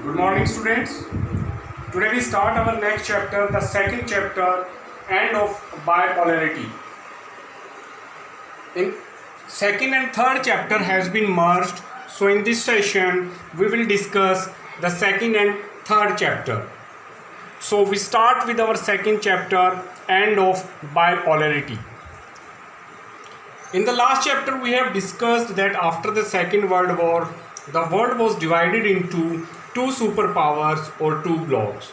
Good morning, students. Today we start our next chapter, the second chapter, end of bipolarity. In second and third chapter has been merged. So in this session, we will discuss the second and third chapter. So we start with our second chapter, end of bipolarity. In the last chapter, we have discussed that after the Second World War, the world was divided into two superpowers or two blocks.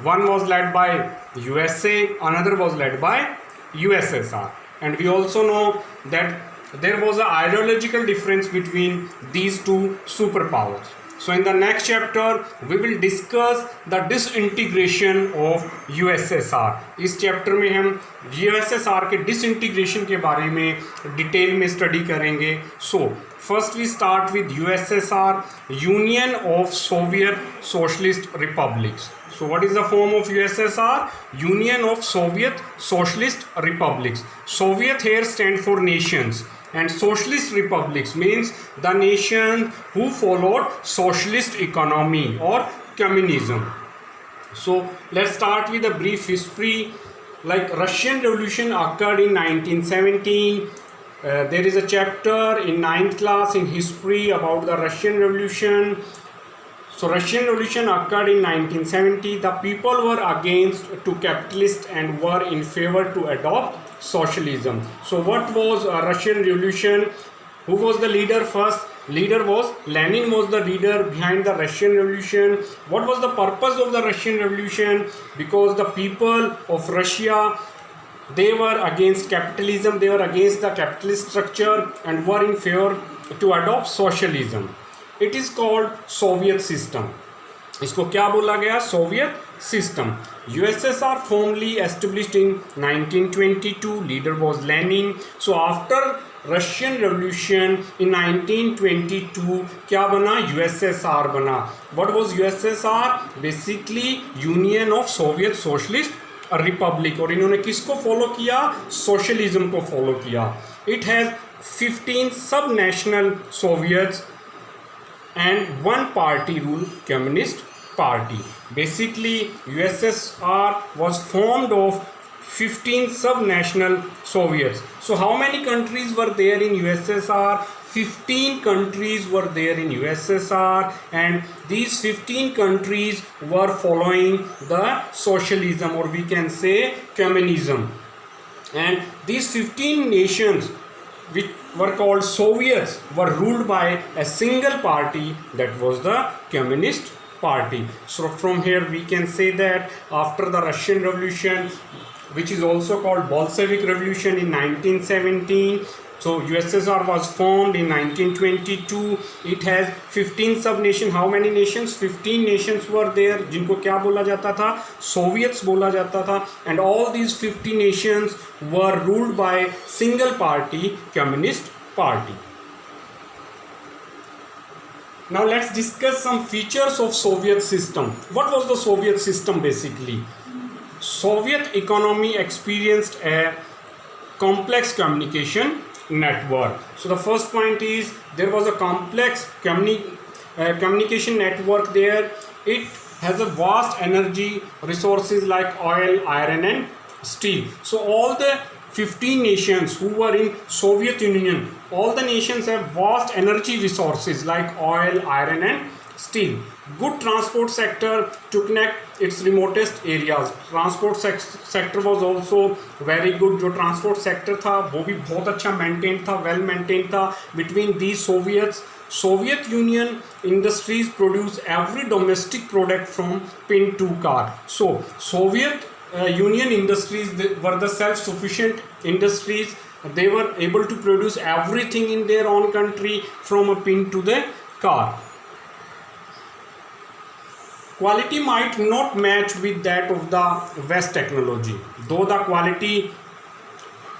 One was led by USA, another was led by USSR. And we also know that there was an ideological difference between these two superpowers. So in the next chapter, we will discuss the disintegration of USSR. इस chapter में हम USSR के disintegration के बारे में detail में study करेंगे. So first we start with USSR, Union of Soviet Socialist Republics. So what is the form of USSR? Union of Soviet Socialist Republics. Soviet here stand for nations. And socialist republics means the nation who followed socialist economy or communism. So let's start with a brief history. Like Russian Revolution occurred in 1917. There is a chapter in 9th class in history about the Russian Revolution. So Russian Revolution occurred in 1970. The people were against to capitalists and were in favor to adopt socialism. So what was Russian Revolution? Who was the leader first? Leader was Lenin, was the leader behind the Russian Revolution. What was the purpose of the Russian Revolution? Because the people of Russia, they were against capitalism, they were against the capitalist structure and were in favor to adopt socialism. It is called Soviet system. इसको क्या बोला गया? Soviet system. USSR formally established in 1922. Leader was Lenin. So after Russian Revolution in 1922 क्या बना? USSR बना. What was USSR? Basically Union of Soviet Socialist Republic. और इन्होंने किसको फॉलो किया? सोशलिज्म को फॉलो किया. It has 15 sub-national Soviets and one party rule, Communist Party. Basically USSR was formed of 15 sub-national Soviets. So how many countries were there in USSR? 15 countries were there in USSR, and these 15 countries were following the socialism, or we can say communism. And these 15 nations, which were called Soviets, were ruled by a single party, that was the Communist Party. So from here we can say that after the Russian Revolution, which is also called Bolshevik Revolution in 1917, so USSR was formed in 1922. It has 15 sub-nations. How many nations? 15 nations were there, जिनको क्या बोला जाता था? Soviets बोला जाता था. And all these 50 nations were ruled by single party, Communist Party. Now let's discuss some features of Soviet system. What was the Soviet system basically? Soviet economy experienced a complex communication network. So the first point is there was a complex communication network there. It has a vast energy resources like oil, iron and steel. So all the 15 nations who were in Soviet Union, all the nations have vast energy resources like oil, iron and steel. Good transport sector to connect its remotest areas. Transport sector was also very good. जो transport sector था वो भी बहुत अच्छा maintained था, well maintained था. Between these Soviet Union industries produce every domestic product from pin to car. So Soviet Union industries were the self-sufficient industries. They were able to produce everything in their own country from a pin to the car. Quality might not match with that of the West technology, though the quality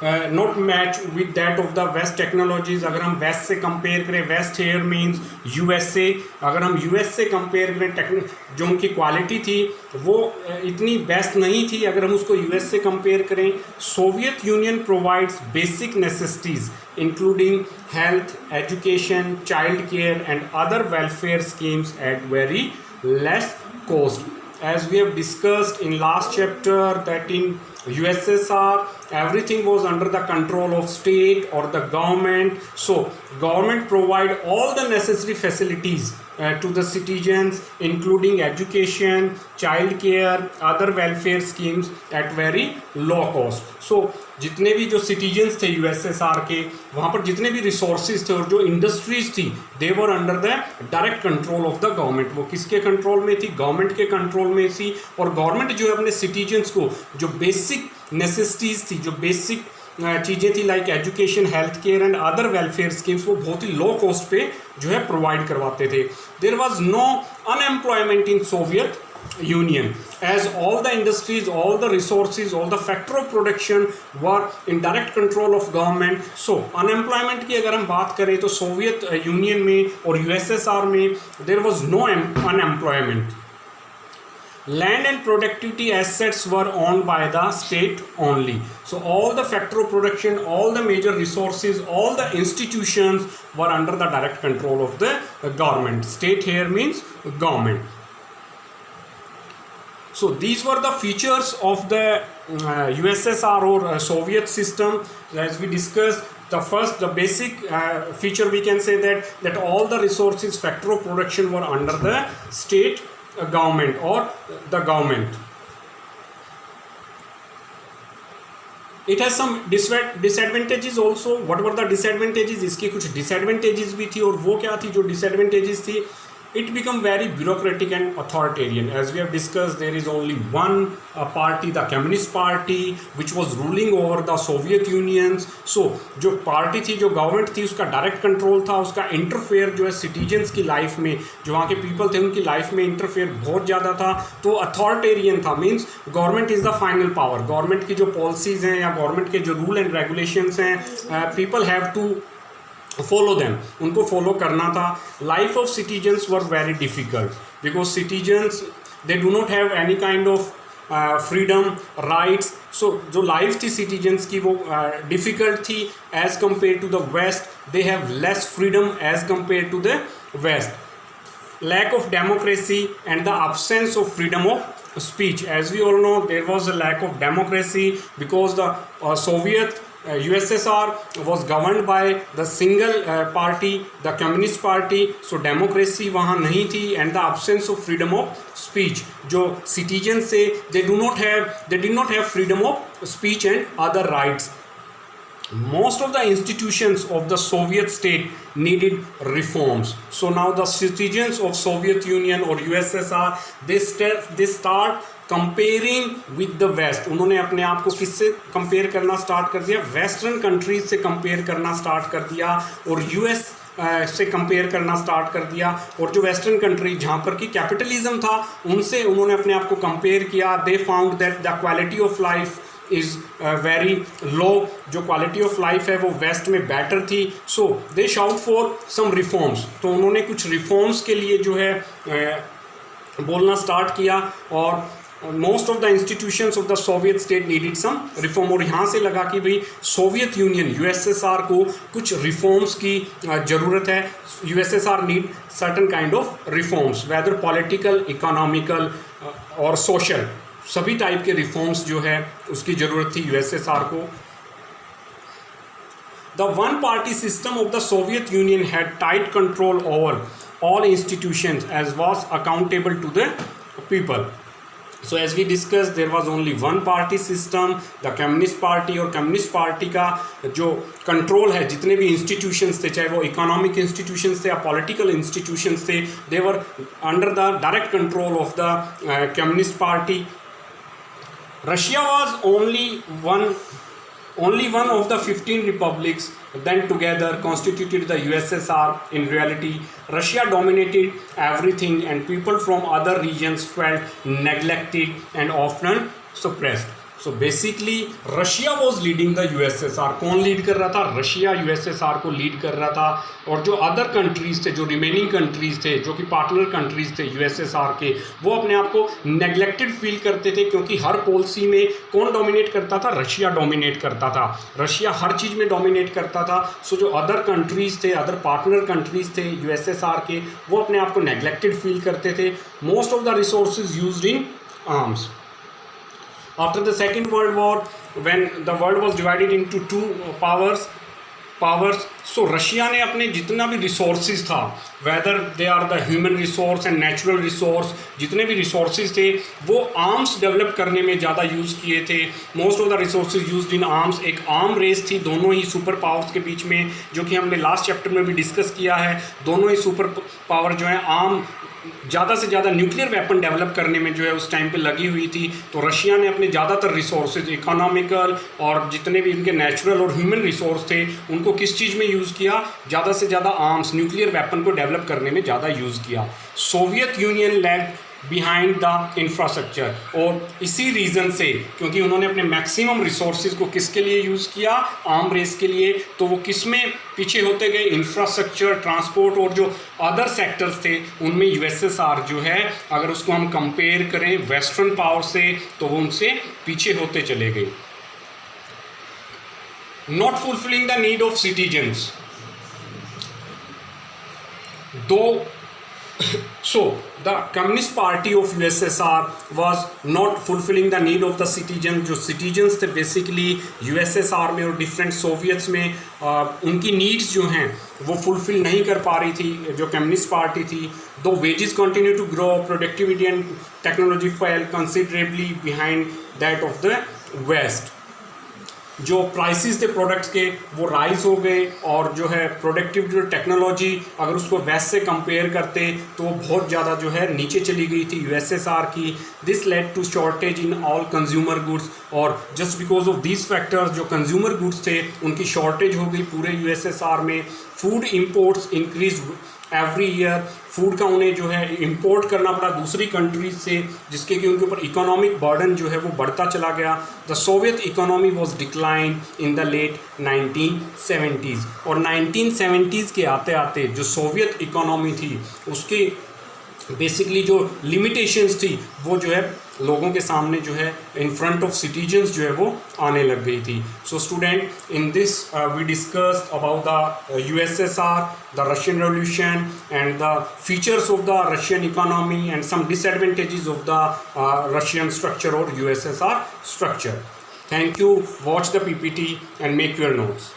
not match with that of the west technologies. अगर हम waste से compare करें, waste here means USA, अगर हम US से compare करें जो उनकी क्वालिटी थी वो इतनी बेस्ट नहीं थी अगर हम उसको यूएस से कंपेयर करें। Soviet Union provides basic necessities including health, education, child care and other welfare schemes at very less cost. As we have discussed in last chapter that in USSR everything was under the control of state or the government, so government provide all the necessary facilities to the citizens including education, child care, other welfare schemes at very low cost. So जितने भी जो citizens थे USSR के, वहाँ पर जितने भी resources थे और जो इंडस्ट्रीज थी, they were under the direct control of the government. वो किसके कंट्रोल में थी? गवर्नमेंट के कंट्रोल में थी। और गवर्नमेंट जो है अपने सिटीजन्स को जो बेसिक नेसेसिटीज़ थी, जो बेसिक चीज़ें थी like education, health care and other welfare schemes, वो बहुत ही लो कॉस्ट पे जो है प्रोवाइड करवाते थे। There was no unemployment in Soviet Union as all the industries, all the resources, all the factor of production were in direct control of government. So unemployment की अगर हम बात करें तो सोवियत यूनियन में और यूएसएसआर में there was no unemployment. Land and productivity assets were owned by the state only. So all the factor of production, all the major resources, all the institutions were under the direct control of the government. State here means government. So these were the features of the USSR or Soviet system. As we discussed, the basic feature we can say that all the resources, factor of production were under the state government or the government. It has some disadvantages also. What were the disadvantages? इसकी कुछ disadvantages भी थी, और वो क्या थी जो disadvantages थी? It become very bureaucratic and authoritarian. As we have discussed, there is only one party, the Communist Party, which was ruling over the Soviet Unions. So जो पार्टी थी, जो गवर्नमेंट थी, उसका डायरेक्ट कंट्रोल था, उसका interfere जो है citizens की लाइफ में, जो वहाँ के पीपल थे उनकी लाइफ में इंटरफेयर बहुत ज़्यादा था। तो अथॉरिटेरियन था, means government is the final power. Government की जो पॉलिसीज़ हैं या गवर्नमेंट के जो रूल एंड रेगुलेशंस हैं, people have to follow them, उनको फॉलो करना था। Life of citizens were very difficult because citizens they do not have any kind of freedom, rights. So जो लाइफ थी सिटीजन्स की वो डिफ़िकल्ट थी as compare to the west. They have less freedom as compare to the west. Lack of democracy and the absence of freedom of speech. As we all know, there was a lack of democracy because the Soviet USSR was governed by the single party, the Communist Party. So democracy वहाँ नहीं थी, and the absence of freedom of speech. जो citizens से they did not have freedom of speech and other rights. Most of the institutions of the Soviet state needed reforms. So now the citizens of Soviet Union or USSR, they start comparing with the west. उन्होंने अपने आप को किससे compare करना start कर दिया? Western countries से compare करना स्टार्ट कर दिया और यूएस से कंपेयर करना स्टार्ट कर दिया। और जो वेस्टर्न कंट्री जहाँ पर कि कैपिटलिज्म था, उनसे उन्होंने अपने आप को कंपेयर किया। They found that the quality of life is very low. जो क्वालिटी ऑफ लाइफ है वो वेस्ट में बेटर थी। सो दे शाउट फॉर सम रिफॉर्म्स। तो उन्होंने कुछ रिफॉर्म्स के लिए जो है बोलना स्टार्ट किया, और most of the institutions of the Soviet state needed some reform. और यहाँ से लगा कि भाई सोवियत यूनियन यूएसएसआर को कुछ रिफॉर्म्स की ज़रूरत है। USSR need certain kind of reforms, whether political, economical और सोशल, सभी टाइप के रिफॉर्म्स जो है उसकी ज़रूरत थी यूएसएसआर को। The one party system of the Soviet Union had tight control over all institutions as was accountable to the people. So as we discussed, there was only one party system, the Communist Party, और Communist Party का जो control है जितने भी institutions थे, चाहे वो economic institutions थे या पॉलिटिकल इंस्टीट्यूशंस थे, they were under the direct control of the Communist Party. Russia was only one of the 15 republics then together constituted the USSR. In reality, Russia dominated everything and people from other regions felt neglected and often suppressed. So basically Russia was leading the USSR. कौन lead कर रहा था? Russia USSR को lead कर रहा था। और जो अदर कंट्रीज थे, जो रिमेनिंग कंट्रीज थे, जो कि पार्टनर कंट्रीज थे यूएसएसआर के, वो अपने आप को नेग्लेक्टेड फील करते थे, क्योंकि हर पॉलिसी में कौन डोमिनेट करता था? रशिया डोमिनेट करता था। रशिया हर चीज़ में डोमिनेट करता था। सो जो अदर कंट्रीज थे, अदर पार्टनर कंट्रीज थे यूएसएसआर के, वो अपने आप को नेग्लेक्टेड फील करते थे। Most of the resources used in arms. After the Second World War, when the world was divided into two powers, so Russia ने अपने जितना भी रिसोर्सेज था, whether they are the human resource and natural resource, जितने भी resources थे वो arms develop करने में ज़्यादा यूज़ किए थे। Most of the resources used in arms. एक आर्म रेस थी दोनों ही सुपर पावर्स के बीच में, जो कि हमने लास्ट चैप्टर में भी डिस्कस किया है। दोनों ही सुपर पावर जो है आर्म ज़्यादा से ज़्यादा न्यूक्लियर वेपन डेवलप करने में जो है उस टाइम पे लगी हुई थी। तो रशिया ने अपने ज़्यादातर रिसोर्सेज, इकोनॉमिकल और जितने भी उनके नेचुरल और ह्यूमन रिसोर्स थे, उनको किस चीज़ में यूज़ किया? ज़्यादा से ज़्यादा आर्म्स, न्यूक्लियर वेपन को डेवलप करने में ज़्यादा यूज़ किया। Soviet union lag behind the infrastructure. और इसी रीज़न से, क्योंकि उन्होंने अपने मैक्सिमम रिसोर्सेज को किसके लिए यूज़ किया? आर्म रेस के लिए। तो वो किस में पीछे होते गए? इंफ्रास्ट्रक्चर, ट्रांसपोर्ट और जो अदर सेक्टर्स थे उनमें यूएसएसआर जो है, अगर उसको हम कंपेयर करें वेस्टर्न पावर से, तो वो उनसे पीछे होते चले गए। Not fulfilling the need of citizens. So the Communist Party of USSR was not fulfilling the need of the citizens। जो citizens थे बेसिकली USSR में और डिफरेंट सोवियट्स में, उनकी नीड्स जो हैं वो फुलफिल नहीं कर पा रही थी जो कम्युनिस्ट पार्टी थी। Though wages continue to grow, productivity and technology fell considerably behind that of the west. जो प्राइसेस थे प्रोडक्ट्स के वो राइज हो गए, और जो है प्रोडक्टिव जो टेक्नोलॉजी अगर उसको वेस्ट से कंपेयर करते तो वो बहुत ज़्यादा जो है नीचे चली गई थी यूएसएसआर की। This led to shortage in all consumer goods. और just because of these factors जो कंज्यूमर गुड्स थे उनकी शॉर्टेज हो गई पूरे यूएसएसआर में। Food imports increase every year. Food का उन्हें जो है इंपोर्ट करना पड़ा दूसरी कंट्रीज से, जिसके कि उनके ऊपर इकोनॉमिक बर्डन जो है वो बढ़ता चला गया। The Soviet economy was decline in the late 1970s। और 1970s के आते आते जो सोवियत इकोनॉमी थी उसकी बेसिकली जो लिमिटेशंस थी वो जो है लोगों के सामने जो है इन फ्रंट ऑफ सिटीजन्स जो है वो आने लग गई थी। So student, in this we discussed about the USSR, the Russian revolution and the features of the Russian economy and some disadvantages of the Russian structure और USSR structure. Thank you. Watch the PPT and make your notes.